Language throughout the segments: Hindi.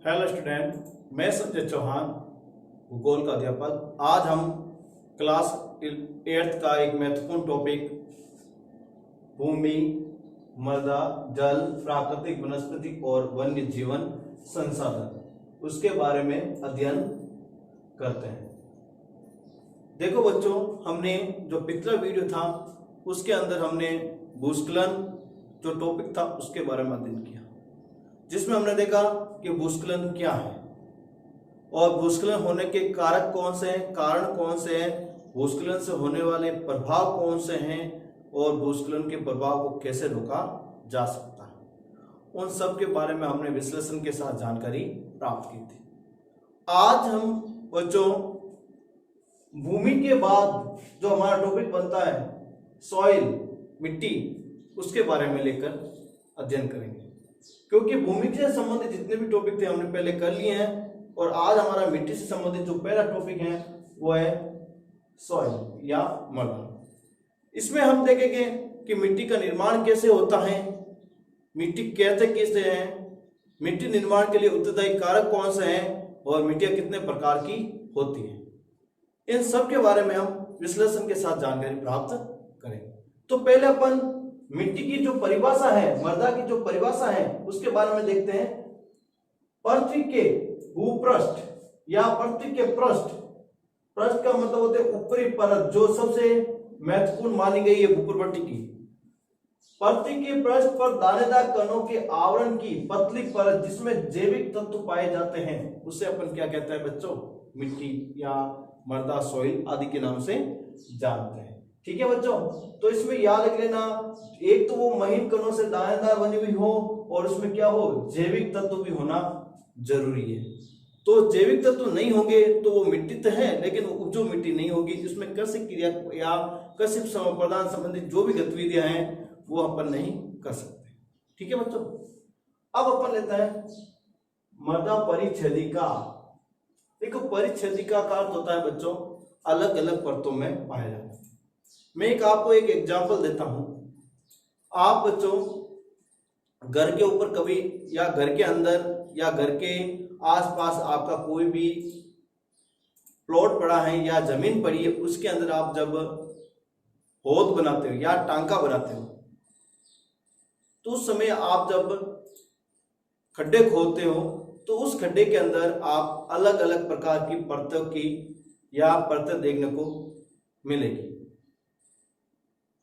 हेलो स्टूडेंट, मैं संजय चौहान, भूगोल का अध्यापक। आज हम क्लास 8th का एक महत्वपूर्ण टॉपिक भूमि, मृदा, जल, प्राकृतिक वनस्पति और वन्य जीवन संसाधन उसके बारे में अध्ययन करते हैं। देखो बच्चों, हमने जो पिछला वीडियो था उसके अंदर हमने भूस्खलन जो टॉपिक था उसके बारे में अध्ययन किया, जिसमें हमने देखा कि भूस्खलन क्या है और भूस्खलन होने के कारक कौन से हैं, कारण कौन से हैं, भूस्खलन से होने वाले प्रभाव कौन से हैं और भूस्खलन के प्रभाव को कैसे रोका जा सकता है। उन सब के बारे में हमने विश्लेषण के साथ जानकारी प्राप्त की थी। आज हम बच्चों भूमि के बाद जो हमारा टॉपिक बनता है सॉइल, मिट्टी, उसके बारे में लेकर अध्ययन करेंगे, क्योंकि भूमि से संबंधित जितने भी टॉपिक थे हमने पहले कर लिए हैं और आज हमारा मिट्टी से संबंधित जो पहला टॉपिक है वो है सॉइल या मृदा। इसमें हम देखेंगे कि मिट्टी का निर्माण कैसे होता है, मिट्टी कैसे है, मिट्टी निर्माण के लिए उत्तरदायी कारक कौन से हैं और मिट्टियां कितने प्रकार की होती हैं। इन सब के बारे में हम विश्लेषण के साथ जानकारी प्राप्त करेंगे। तो पहले अपन मिट्टी की जो परिभाषा है, मृदा की जो परिभाषा है उसके बारे में देखते हैं। पृथ्वी के भूपृष्ठ या पृथ्वी के पृष्ठ, पृष्ठ का मतलब होते हैं ऊपरी परत जो सबसे महत्वपूर्ण मानी गई है भूप्रवृत्ति की। पृथ्वी के पृष्ठ पर दानेदार कणों के आवरण की पतली परत जिसमें जैविक तत्व पाए जाते हैं उसे अपन क्या कहते हैं बच्चों, मिट्टी या मृदा, सॉइल आदि के नाम से जानते हैं। ठीक है बच्चों, तो इसमें याद रख लेना, एक तो वो महीन कणों से दानेदार बनी हुई हो और उसमें क्या हो, जैविक तत्व भी होना जरूरी है। तो जैविक तत्व नहीं होंगे तो वो मिट्टी तो है लेकिन वो उपजाऊ मिट्टी नहीं होगी, जिसमें कृषि क्रिया या कृषि प्रदान संबंधित जो भी गतिविधियां हैं वो अपन नहीं कर सकते। ठीक है बच्चों, अब अपन लेते हैं मृदा परिच्छेदिका। देखो, परिच्छेदिका का अर्थ होता है बच्चों अलग अलग परतों में पाया जाता है। मैं आपको एक एग्जांपल देता हूं। आप बच्चों घर के ऊपर कभी या घर के अंदर या घर के आसपास आपका कोई भी प्लॉट पड़ा है या जमीन पड़ी है, उसके अंदर आप जब होद बनाते हो या टांका बनाते हो तो उस समय आप जब खड्डे खोदते हो तो उस खड्डे के अंदर आप अलग अलग प्रकार की परतों की या परतें देखने को मिलेगी।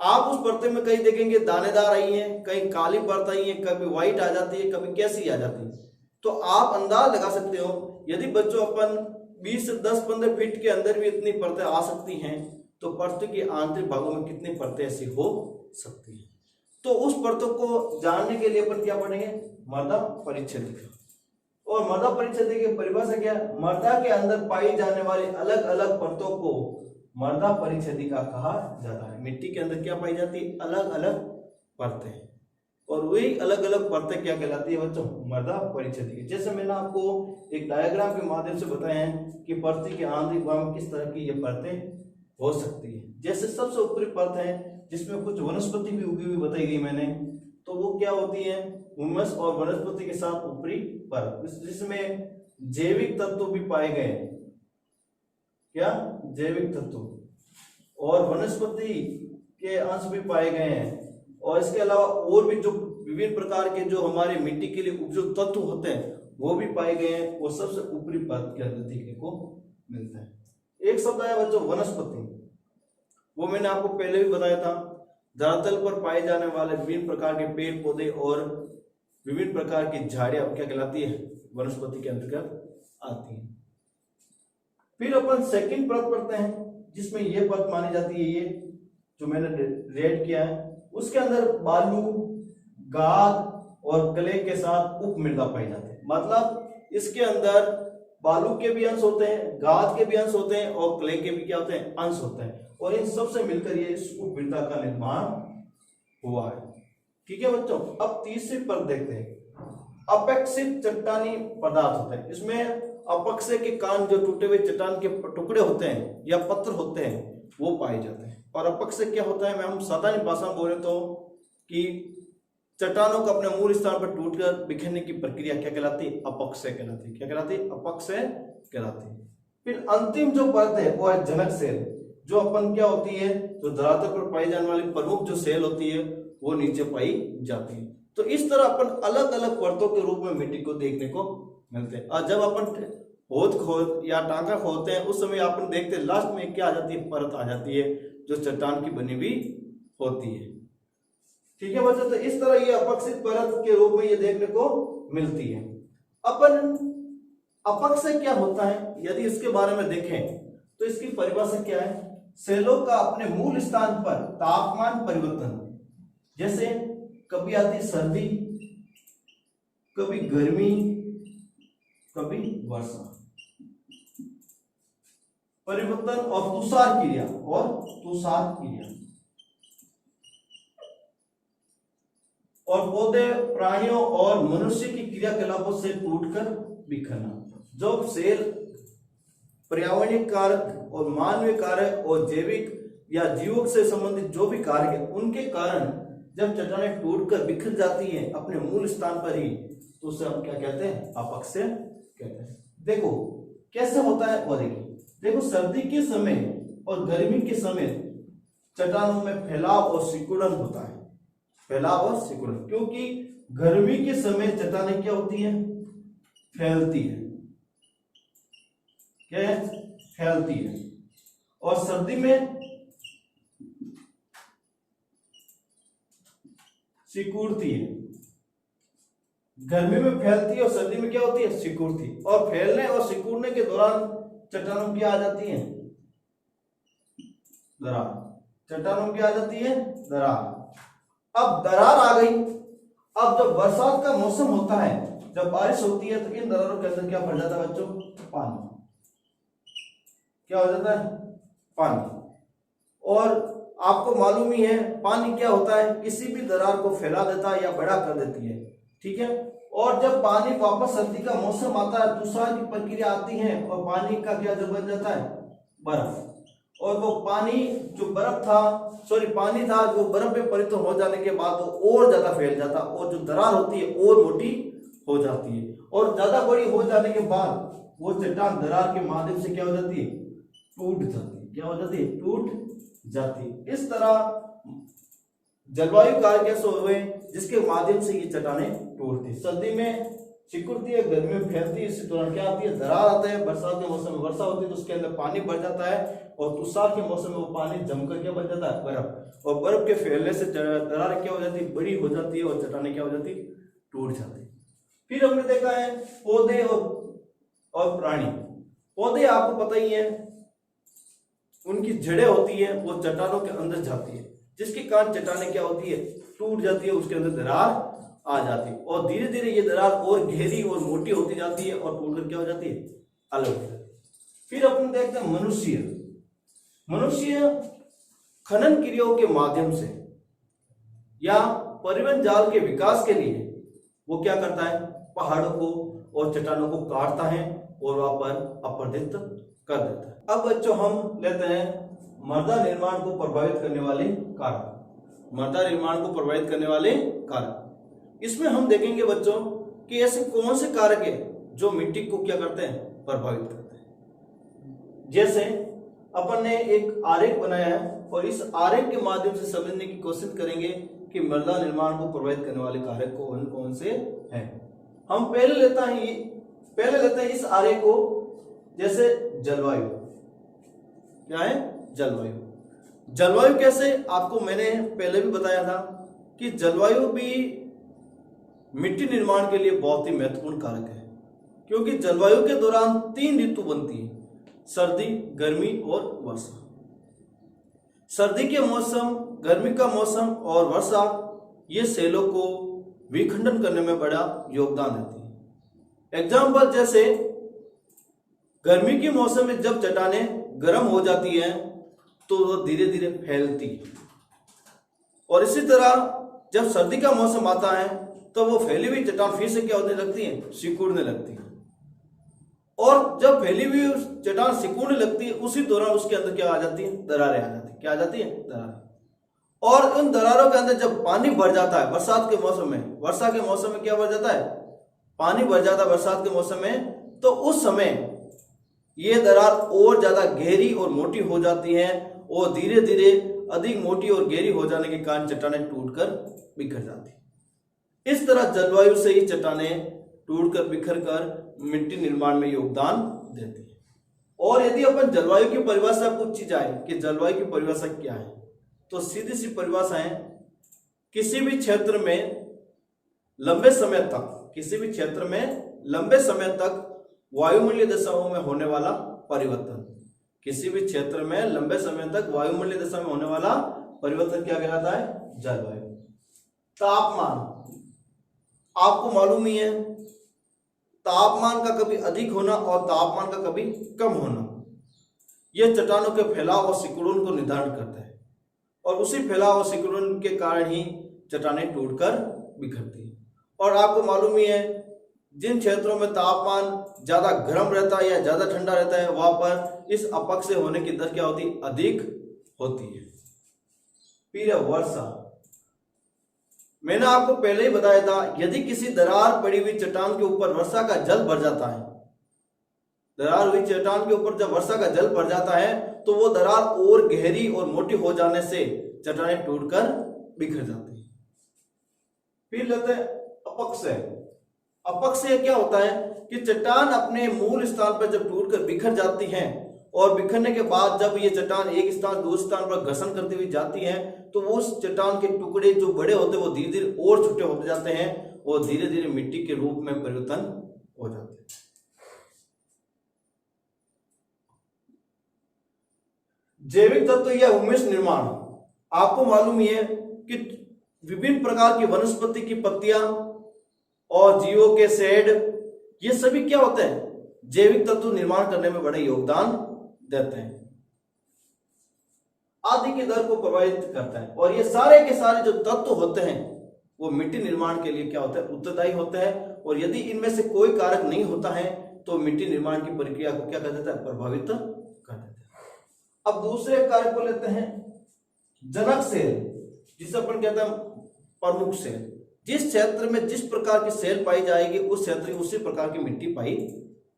आप उस परते में कहीं देखेंगे दानेदार आई है, कहीं काली परत आई है, कभी व्हाइट आ जाती है, कभी कैसी आ जाती है। तो आप अंदाज लगा सकते हो यदि बच्चों अपन 20 से 10-15 फीट के अंदर भी इतनी परतें आ सकती हैं तो पृथ्वी के आंतरिक भागों में कितनी परतें ऐसी हो सकती हैं। तो उस परतों को जानने के लिए अपन क्या पढ़ेंगे, मृदा परिच्छेदिका। और मृदा परिच्छेदिका की परिभाषा क्या है, मृदा के अंदर पाई जाने वाली अलग अलग परतों को मृदा परिच्छेदिका कहा जाता है। मिट्टी के अंदर क्या पाई जाती है, अलग अलग परतें, और वही अलग अलग परतें क्या कहलाती है बच्चों, मृदा परिच्छेदिका। जैसे मैंने आपको एक डायग्राम के माध्यम से बताया है कि पृथ्वी के आंतरिक भाग में किस तरह की ये परतें हो सकती है। जैसे सबसे ऊपरी परत है जिसमें कुछ वनस्पति भी उगी हुई बताई गई मैंने, तो वो क्या होती है, ह्यूमस और वनस्पति के साथ ऊपरी परत जिसमें जैविक तत्व भी पाए गए, क्या जैविक तत्व और वनस्पति के अंश भी पाए गए हैं। और इसके अलावा और भी जो विभिन्न प्रकार के जो हमारे मिट्टी के लिए उपयुक्त तत्व होते हैं वो भी पाए गए हैं, वो सबसे ऊपरी परत के अंदर देखने को मिलता है। एक शब्द आया बच्चों वनस्पति, वो मैंने आपको पहले भी बताया था। धरातल पर पाए जाने वाले विभिन्न प्रकार के पेड़ पौधे और विभिन्न प्रकार की झाड़ियां क्या कहलाती है, वनस्पति के अंतर्गत आती है। फिर अपन सेकंड परत पढ़ते हैं जिसमें ये परत मानी जाती है, ये जो मैंने रेड किया है, उसके अंदर बालू, गाद और क्ले के साथ उप मृदा पाई जाती है। मतलब इसके अंदर बालू के भी अंश होते हैं, गाद के भी अंश होते हैं और क्ले के भी क्या होते हैं, अंश होते हैं, और इन सब से मिलकर ये इस उप मृदा का निर्माण हुआ है। ठीक है बच्चों, अब तीसरी परत देखते हैं। अपेक्षित चट्टानी पदार्थ होते हैं। इसमें अपक्षय के कारण जो टूटे हुए चट्टान के टुकड़े होते हैं या पत्थर होते हैं वो पाए जाते हैं। और अपक्षय क्या होता है, मैं हम साधारण भाषा में बोले तो कि चट्टानों को अपने मूल स्थान पर टूटकर बिखरने की प्रक्रिया क्या कहलाती है? अपक्षय कहलाती है। क्या कहलाती है? अपक्षय कहलाती है। फिर अंतिम जो परत है वो है जनक सेल, जो अपन क्या होती है, जो धरातल पर पाई जाने वाली प्रमुख जो सेल होती है वो नीचे पाई जाती है। तो इस तरह अपन अलग अलग परतों के रूप में मिट्टी को देखने को मिलते हैं। और जब अपन खोद या टांका खोदते हैं उस समय अपन देखते हैं लास्ट में क्या आ जाती है? परत आ जाती है जो चट्टान की बनी हुई होती है। ठीक है बच्चों, तो इस तरह ये अपक्षित परत के रूप में ये देखने को मिलती है। अपन अपक्षय क्या होता है यदि इसके बारे में देखें तो इसकी परिभाषा क्या है? सेलों का अपने मूल स्थान पर तापमान परिवर्तन, जैसे कभी आती सर्दी, कभी गर्मी, कभी वर्षा, परिवर्तन और तुषार क्रिया और पौधे, प्राणियों और मनुष्य की क्रियाकलापों से टूटकर बिखरना। जो सेल पर्यावरणीय कारक और मानवीय कारक और जैविक या जीवों से संबंधित जो भी कारक है उनके कारण जब चट्टानें टूटकर बिखर जाती हैं अपने मूल स्थान पर ही, तो उसे हम क्या कहते हैं? अपक्षय कहते हैं। देखो कैसे होता है वो देखिए। देखो सर्दी के समय और गर्मी के समय चट्टानों में फैलाव और सिकुड़न होता है। फैलाव और सिकुड़न, क्योंकि गर्मी के समय चट्टानें क्या होती हैं? फैलती है। क्या है? फैलती है। और सर्दी में सिकुड़ती है। गर्मी में फैलती है और सर्दी में क्या होती है? सिकुड़ती। और फैलने और सिकुड़ने के दौरान चट्टानों की आ जाती है दरार। चट्टानों की आ जाती है दरार। अब दरार आ गई। अब जब बरसात का मौसम होता है, जब बारिश होती है, तो इन दरारों के अंदर क्या भर जाता है बच्चों? पानी। क्या हो जाता है? पानी। और आपको मालूम ही है पानी क्या होता है? किसी भी दरार को फैला देता है या बड़ा कर देती है। ठीक है। और जब पानी वापस सर्दी का मौसम आता है, तुषार की प्रक्रिया आती है और पानी का क्या जब बन जाता है? बर्फ। और वो पानी जो पानी था जो बर्फ में परिवर्तित हो जाने के बाद वो और ज्यादा फैल जाता और जो दरार होती है और मोटी हो जाती है। और ज्यादा बड़ी हो जाने के बाद वो चट्टान दरार के माध्यम से क्या हो जाती है? टूट जाती है। क्या हो जाती है? टूट जाती है। इस तरह जलवायु कारक कैसे हुए जिसके माध्यम से ये चट्टानें टूटती। सर्दी में सिकुड़ती है, गर्मी में फैलती है, इसी दौरान क्या आती है? दरार आता है। बरसात के मौसम में वर्षा होती है तो उसके अंदर पानी भर जाता है और तुषार के मौसम में वो पानी जमकर क्या बन जाता है? बर्फ। और बर्फ के फैलने से दरार क्या हो जाती है? बड़ी हो जाती है और चट्टानें क्या हो जाती है? टूट जाती है। फिर हमने देखा है पौधे और प्राणी। पौधे आपको पता ही है, उनकी जड़ें होती है वो चट्टानों के अंदर जाती है, जिसके कारण चट्टानें क्या होती है? टूट जाती है, उसके अंदर दरार आ जाती है और धीरे धीरे ये दरार और गहरी और मोटी होती जाती है और टूटकर क्या हो जाती है? अलग हो जाती है। फिर अपन देखते हैं मनुष्य खनन क्रियाओं के माध्यम से या परिवहन जाल के विकास के लिए वो क्या करता है? पहाड़ों को और चट्टानों को काटता है और वहां पर अपरदित कर देता है। अब बच्चों हम लेते हैं मृदा निर्माण को प्रभावित करने वाले कारक। मृदा निर्माण को प्रभावित करने वाले कारक, इसमें हम देखेंगे बच्चों कि ऐसे कौन से कारक है जो मिट्टी को क्या करते हैं? प्रभावित करते हैं। जैसे अपन ने एक आरेख बनाया है और इस आरेख के माध्यम से समझने की कोशिश करेंगे कि मृदा निर्माण को प्रभावित करने वाले कारक कौन कौन से हैं। हम पहले लेते हैं इस आरेख को, जैसे जलवायु। क्या है? जलवायु कैसे? आपको मैंने पहले भी बताया था कि जलवायु भी मिट्टी निर्माण के लिए बहुत ही महत्वपूर्ण कारक है, क्योंकि जलवायु के दौरान 3 ऋतु बनती है: सर्दी, गर्मी और वर्षा। सर्दी के मौसम, गर्मी का मौसम और वर्षा ये सेलों को विखंडन करने में बड़ा योगदान देती है। एग्जाम्पल, जैसे गर्मी के मौसम में जब चट्टानें गर्म हो जाती हैं तो वो धीरे धीरे फैलती है, और इसी तरह जब सर्दी का मौसम आता है तो वो फैली हुई चट्टान फिर से क्या होने लगती है? सिकुड़ने लगती है। और जब फैली हुई चट्टान सिकुड़ने लगती है उसी दौरान उसके अंदर क्या आ जाती है? दरारें आ जाती है। क्या आ जाती है? दरारें। और उन दरारों के अंदर जब पानी भर जाता है बरसात के मौसम में, वर्षा के मौसम में क्या भर जाता है, पानी भर जाता है बरसात के मौसम में, तो उस समय ये दरार और ज्यादा गहरी और मोटी हो जाती है और धीरे धीरे अधिक मोटी और गहरी हो जाने के कारण चट्टानें टूटकर बिखर जाती है। इस तरह जलवायु से ही चट्टानें टूटकर बिखर कर मिट्टी निर्माण में योगदान देती है। और यदि अपन जलवायु की परिभाषा पूछी जाए कि जलवायु की परिभाषा क्या है, तो सीधी सी परिभाषा है किसी भी क्षेत्र में लंबे समय तक, किसी भी क्षेत्र में लंबे समय तक वायुमंडलीय दशाओं में होने वाला परिवर्तन, किसी भी क्षेत्र में लंबे समय तक वायुमंडलीय दशा में होने वाला परिवर्तन क्या कहलाता है, जलवायु। तापमान, आपको मालूम ही है तापमान का कभी अधिक होना और तापमान का कभी कम होना यह चट्टानों के फैलाव और सिकुड़न को निर्धारित करता है और उसी फैलाव और सिकुड़न के कारण ही चट्टानें टूटकर बिखरती है। और आपको मालूम ही है जिन क्षेत्रों में तापमान ज्यादा गर्म रहता है या ज्यादा ठंडा रहता है वहां पर इस अपक्षय से होने की दर क्या होती है, अधिक होती है। फिर वर्षा, मैंने आपको पहले ही बताया था यदि किसी दरार पड़ी हुई चट्टान के ऊपर वर्षा का जल भर जाता है, दरार हुई चट्टान के ऊपर जब वर्षा का जल भर जाता है तो वो दरार और गहरी और मोटी हो जाने से चट्टानें टूटकर बिखर जाती है। फिर लेते हैं अपक्षय। अपक्षय क्या होता है कि चट्टान अपने मूल स्थान पर जब टूटकर बिखर जाती है और बिखरने के बाद जब ये चट्टान एक स्थान दूसरे स्थान पर घर्षण करती हुई जाती है तो वो उस चट्टान के टुकड़े जो बड़े होते हैं वो धीरे धीरे और छोटे होते जाते हैं और धीरे धीरे मिट्टी के रूप में परिवर्तन हो जाते हैं। जैविक तत्व या हुम्यूस निर्माण, आपको मालूम ही है कि विभिन्न प्रकार की वनस्पति की पत्तियां और जीवों के शेड ये सभी क्या होते हैं, जैविक तत्व निर्माण करने में बड़े योगदान देते हैं, आदि की दर को प्रभावित करता है। और ये सारे के सारे जो तत्व होते हैं वो मिट्टी निर्माण के लिए क्या होता है, उत्तरदायी होते हैं। और यदि इनमें से कोई कारक नहीं होता है तो मिट्टी निर्माण की प्रक्रिया को क्या कर देता है, प्रभावित कर देता है। अब दूसरे कारक को लेते हैं जनक सेल, जिसे अपन कहते हैं प्रमुख सेल। जिस क्षेत्र में जिस प्रकार की सेल पाई जाएगी उस क्षेत्र में उसी प्रकार की मिट्टी पाई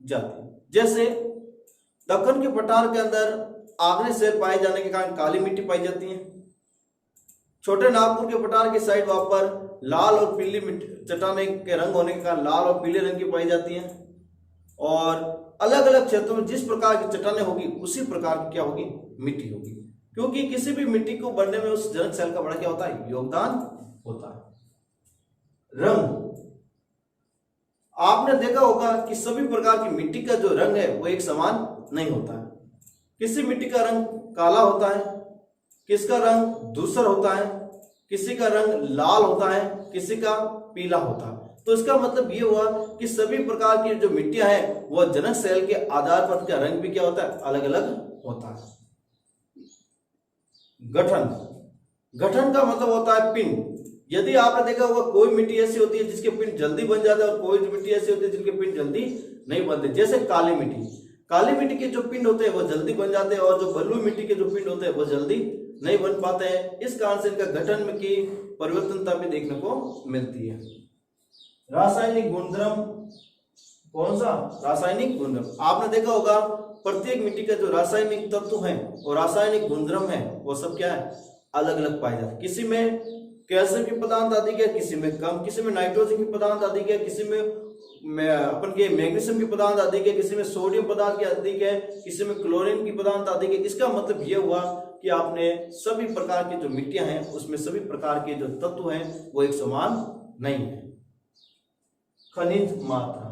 जाती है। जैसे दक्कन के पठार के अंदर आग्नेय सेल पाए जाने के कारण काली मिट्टी पाई जाती है। छोटे नागपुर के पठार की साइड वहां पर लाल और पीली मिट्टी चट्टाने के रंग होने के कारण लाल और पीले रंग की पाई जाती है। और अलग अलग क्षेत्रों में जिस प्रकार की चट्टानें होगी उसी प्रकार की क्या होगी, मिट्टी होगी, क्योंकि किसी भी मिट्टी को बनने में उस जनक सेल का बड़ा क्या होता है, योगदान होता है। रंग, आपने देखा होगा कि सभी प्रकार की मिट्टी का जो रंग है वो एक समान नहीं होता है। किसी मिट्टी का रंग काला होता है, किसका रंग धूसर होता है, किसी का रंग लाल होता है, किसी का पीला होता है। तो इसका मतलब ये हुआ कि सभी प्रकार की जो मिट्टियां हैं वो जनक सेल के आधार पर क्या रंग भी क्या होता है, अलग अलग होता है। गठन, गठन का मतलब होता है पिंड। यदि आपने देखा होगा कोई मिट्टी ऐसी होती है जिसके पिंड जल्दी बन जाते हैं और कोई मिट्टी ऐसी होती है जिनके पिंड जल्दी नहीं बनते। जैसे काली मिट्टी, काली मिट्टी के जो पिंड होते हैं वो जल्दी बन जाते हैं और जो बलुई मिट्टी के जो पिंड होते हैं वो जल्दी नहीं बन पाते हैं। इस कारण से इनका गठन में की परिवर्तनता भी देखने को मिलती है। रासायनिक गुणधर्म, कौन सा, रासायनिक गुणधर्म। आपने देखा होगा प्रत्येक मिट्टी का जो रासायनिक तत्व है और रासायनिक गुणधर्म है वो सब क्या है, अलग अलग पाए जाते हैं। किसी में कैल्शियम की पदार्थ अधिक है, किसी में कम, किसी में नाइट्रोजन की पदार्थ अधिक है, किसी में अपन के मैग्नीशियम की पदार्थ अधिक है, किसी में सोडियम पदार्थ की अधिक है, किसी में क्लोरीन की पदार्थ अधिक है। इसका मतलब यह हुआ कि आपने सभी प्रकार की जो मिट्टियां हैं उसमें सभी प्रकार के जो तत्व हैं वो एक समान नहीं है। खनिज मात्रा,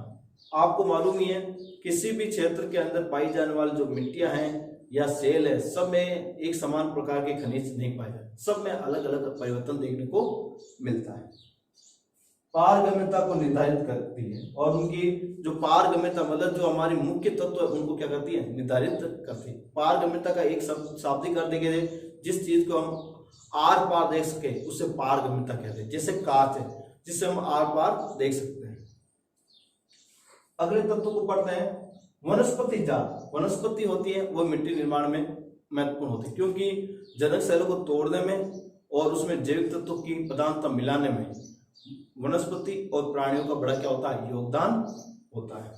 आपको मालूम ही है किसी भी क्षेत्र के अंदर पाई जाने वाली जो मिट्टियां हैं या सेल है सब में एक समान प्रकार के खनिज नहीं पाए जाते, सब में अलग अलग परिवर्तन देखने को मिलता है। पारगम्यता को निर्धारित करती है और उनकी जो पारगम्यता मतलब जो हमारी मुख्य तत्व है उनको क्या करती है, निर्धारित करती है। पारगम्यता का एक शाब्दिक अर्थ देंगे, जिस चीज को हम आर पार देख सके उसे पारगम्यता कहते हैं। जैसे कांच है जिससे हम आर पार देख सकते हैं। अगले तत्व को पढ़ते हैं वनस्पति जात। वनस्पति होती है वो मिट्टी निर्माण में महत्वपूर्ण होती है क्योंकि जनक सेलों को तोड़ने में और उसमें जैविक तत्वों की प्रधानता मिलाने में वनस्पति और प्राणियों का बड़ा क्या होता है, योगदान होता है।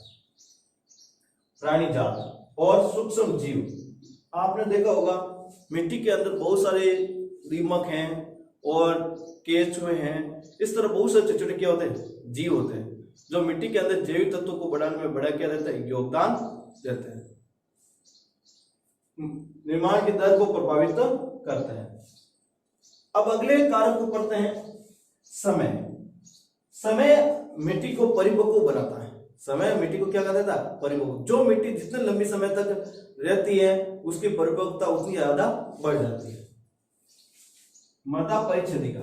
प्राणी जात और सूक्ष्म जीव, आपने देखा होगा मिट्टी के अंदर बहुत सारे दीमक हैं और केंचुए हैं, इस तरह बहुत सारे छोटे छोटे क्या होते हैं, जीव होते हैं, जो मिट्टी के अंदर जैविक तत्वों को बढ़ाने में बड़ा क्या देता है, योगदान देते हैं, निर्माण की दर को प्रभावित करते हैं। अब अगले कारक को पढ़ते हैं, समय। समय मिट्टी को परिपक्व बनाता है। समय मिट्टी को क्या कर देता है, परिपक्व। जो मिट्टी जितने लंबी समय तक रहती है उसकी परिपक्वता उतनी ज्यादा बढ़ जाती है। मृदा परिच्छेदिका,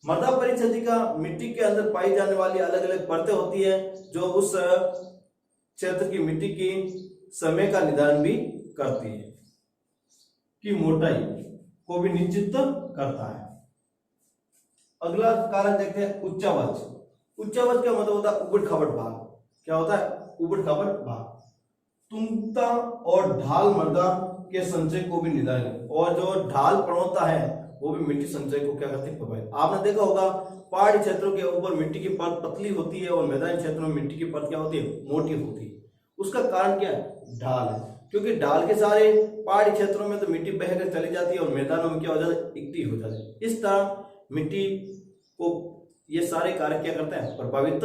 मृदा परिच्छेदिका मिट्टी के अंदर पाई जाने वाली अलग अलग परतें होती है जो उस क्षेत्र की मिट्टी की समय का निर्धारण भी करती है, की मोटाई को भी निश्चित करता है। अगला कारक देखते हैं, उच्चावच। उच्चावच का मतलब होता है उबड़ खाबड़ भाग। क्या होता है, उबड़ खाबड़ भाग। तुमता और ढाल मृदा के संचय को भी निर्धारित, और जो ढाल प्रवणता है वो भी मिट्टी संचय को क्या करती है, प्रभावित। आपने देखा होगा पहाड़ी क्षेत्रों के ऊपर मिट्टी की परत पतली होती है और मैदानी क्षेत्रों में मिट्टी की परत क्या होती है, मोटी होती है। उसका कारण क्या है, ढाल है, क्योंकि ढाल के सारे पहाड़ी क्षेत्रों में तो मिट्टी बहकर चली जाती है और मैदानों में क्या हो जाता है, इकट्ठी हो जाती है। इस तरह मिट्टी को ये सारे कारक क्या करते हैं, प्रभावित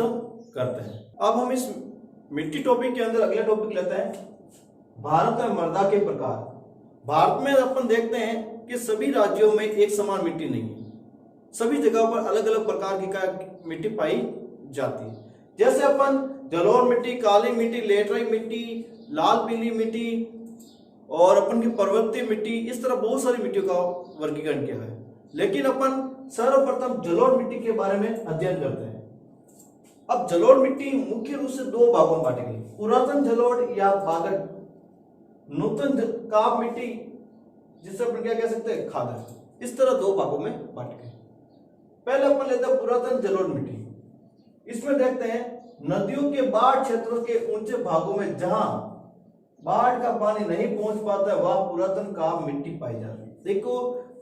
करते हैं। अब हम इस मिट्टी टॉपिक के अंदर अगला टॉपिक लेते हैं, भारत में मृदा के प्रकार। भारत में अपन देखते हैं कि सभी राज्यों में एक समान मिट्टी नहीं है, सभी जगहों पर अलग अलग प्रकार की मिट्टी पाई जाती है। जैसे अपन जलोढ़ मिट्टी, काली मिट्टी, लेटराइट मिट्टी, लाल पीली मिट्टी और अपन की पर्वतीय मिट्टी, इस तरह बहुत सारी मिट्टियों का वर्गीकरण किया है। लेकिन अपन सर्वप्रथम जलोढ़ मिट्टी के बारे में अध्ययन करते हैं। अब जलोढ़ मिट्टी मुख्य रूप से दो भागों में बांटी गई, पुरातन जलोढ़ या बागड़, नूतन काप मिट्टी जिसे अपन क्या कह सकते हैं, खादर। इस तरह दो भागों में बांट गए। पहले अपन लेते हैं पुरातन जलोढ़ मिट्टी। इसमें देखते हैं नदियों के बाढ़ क्षेत्रों के ऊंचे भागों में जहां बाढ़ का पानी नहीं पहुंच पाता है वहां पुरातन काप मिट्टी पाई जाती है। देखो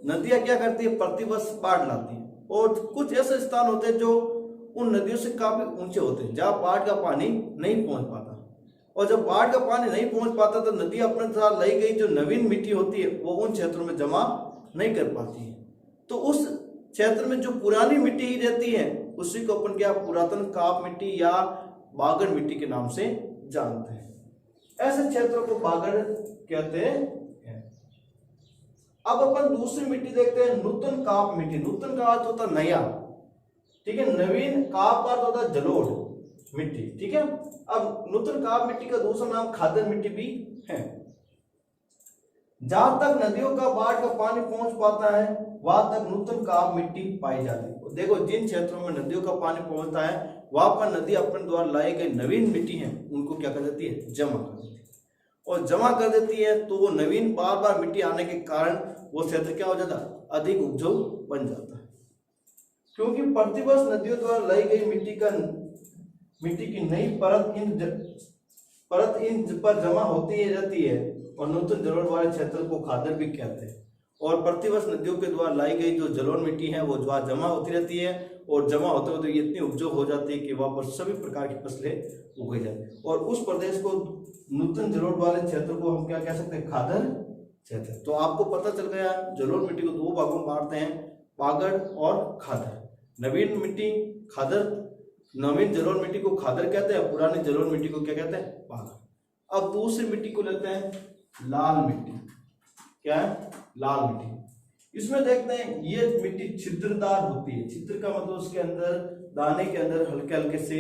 नदियां क्या करती है, प्रतिवर्ष बाढ़ लाती है, और कुछ ऐसे स्थान होते हैं जो उन नदियों से काफी ऊंचे होते हैं जहां बाढ़ का पानी नहीं पहुंच पाता, और जब बाढ़ का पानी नहीं पहुंच पाता तो नदी अपने साथ लाई गई जो नवीन मिट्टी होती है वो उन क्षेत्रों में जमा नहीं कर पाती है। तो उस क्षेत्र में जो पुरानी मिट्टी ही रहती है उसी को अपन क्या पुरातन काप मिट्टी या बागड़ मिट्टी के नाम से जानते हैं। ऐसे क्षेत्रों को बागड़ कहते हैं। अब अपन दूसरी मिट्टी देखते हैं, नूतन काप मिट्टी। नूतन का अर्थ होता है नया, ठीक है। नवीन काप का अर्थ होता है जलोढ़ मिट्टी, ठीक है। अब नूतन काप मिट्टी का दूसरा नाम खादर मिट्टी भी है। जहां तक नदियों का बाढ़ का पानी पहुंच पाता है वहां तक नूतन काप मिट्टी पाई जाती है। देखो जिन क्षेत्रों में नदियों का पानी पहुंचता है वहां पर नदी अपने द्वारा लाई गई नवीन मिट्टी है उनको क्या कर देती है, जमा कर देती है, और जमा कर देती है तो वो नवीन बार बार मिट्टी आने के कारण वो क्षेत्र क्या हो जाता है, अधिक उपजाऊ बन जाता है। क्योंकि प्रतिवर्ष नदियों द्वारा लाई गई मिट्टी की नई परत इन पर जमा होती रहती है और नूतन जलोढ़ वाले क्षेत्र को खादर भी कहते हैं। और प्रतिवर्ष नदियों के द्वारा लाई गई जो जलोढ़ मिट्टी है वो जमा होती रहती है, और जमा होते होते ये इतनी उपजाऊ हो जाती है कि वहां पर सभी प्रकार की फसलें उगाई जाती है, और उस प्रदेश को नूतन जलोढ़ वाले क्षेत्र को हम क्या कह सकते हैं, खादर क्षेत्र। तो आपको पता चल गया जलोढ़ मिट्टी को दो भागों में बांटते हैं, बागड़ और खादर। नवीन मिट्टी खादर, नवीन जलोढ़ मिट्टी को खादर कहते हैं, पुरानी जलोढ़ मिट्टी को क्या कहते हैं, बागड़। अब दूसरी मिट्टी को लेते हैं लाल मिट्टी। क्या है, लाल मिट्टी। इसमें देखते हैं ये मिट्टी छिद्रदार होती है। छिद्र का मतलब उसके अंदर दाने के अंदर हल्के हल्के से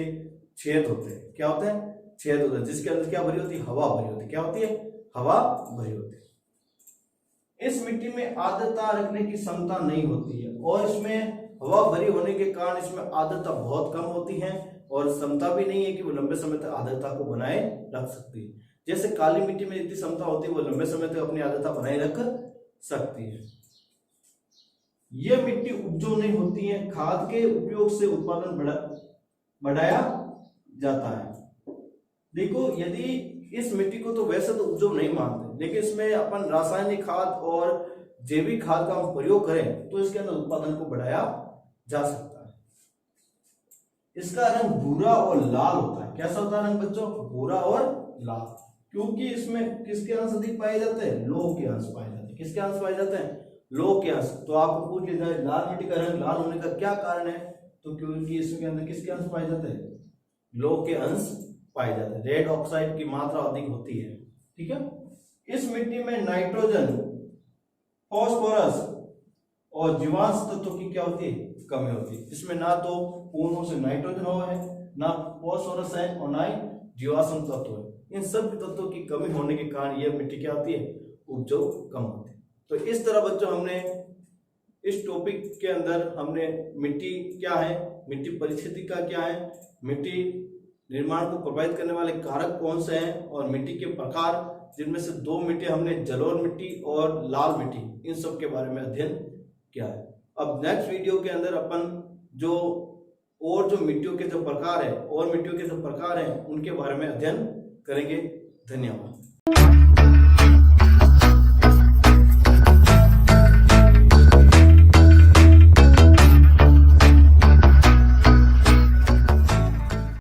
छेद होते हैं। क्या होते हैं, छेद होते हैं, जिसके अंदर क्या भरी होती है, हवा भरी होती है। क्या होती है, हवा भरी होती है। इस मिट्टी में आर्द्रता रखने की क्षमता नहीं होती है, और इसमें हवा भरी होने के कारण इसमें आर्द्रता बहुत कम होती है, और क्षमता भी नहीं है कि वो लंबे समय तक आर्द्रता को बनाए रख सकती है। जैसे काली मिट्टी में जितनी क्षमता होती है वो लंबे समय तक अपनी आर्द्रता बनाए रख सकती है। यह मिट्टी उपजाऊ नहीं होती है, खाद के उपयोग से उत्पादन बढ़ाया जाता है। देखो यदि इस मिट्टी को तो वैसे तो उपजाऊ नहीं मानते, लेकिन इसमें अपन रासायनिक खाद और जैविक खाद का हम प्रयोग करें तो इसके अंदर उत्पादन को बढ़ाया जा सकता है। इसका रंग भूरा और लाल होता है। कैसा होता है रंग बच्चों? भूरा और लाल, क्योंकि इसमें किसके अंश अधिक पाए जाते हैं? लौह के अंश पाए जाते हैं। किसके अंश पाए जाते हैं? लौह के अंश। तो आपको पूछ लिया जाए लाल मिट्टी का रंग लाल होने का क्या कारण है, तो क्योंकि इसके अंदर किसके अंश पाए जाते हैं? लौह के अंश पाए जाते हैं। रेड ऑक्साइड की मात्रा अधिक होती है। ठीक है। इस मिट्टी में नाइट्रोजन, फास्फोरस और जीवांश तत्वों की क्या होती है? कमी होती है। इसमें ना तो पूर्ण रूप से नाइट्रोजन हो है, ना फास्फोरस है और ना ही जीवाश्म तत्व है। इन सब तत्वों की कमी होने के कारण यह मिट्टी क्या होती है? उपजाऊ कम होती है। तो इस तरह बच्चों हमने इस टॉपिक के अंदर हमने मिट्टी क्या है, मिट्टी परिस्थिति का क्या है, मिट्टी निर्माण को प्रभावित करने वाले कारक कौन से हैं और मिट्टी के प्रकार, जिनमें से दो मिट्टी हमने जलोढ़ मिट्टी और लाल मिट्टी, इन सब के बारे में अध्ययन किया है। अब नेक्स्ट वीडियो के अंदर अपन जो और जो मिट्टियों के जो प्रकार है और मिट्टियों के जो प्रकार हैं उनके बारे में अध्ययन करेंगे। धन्यवाद।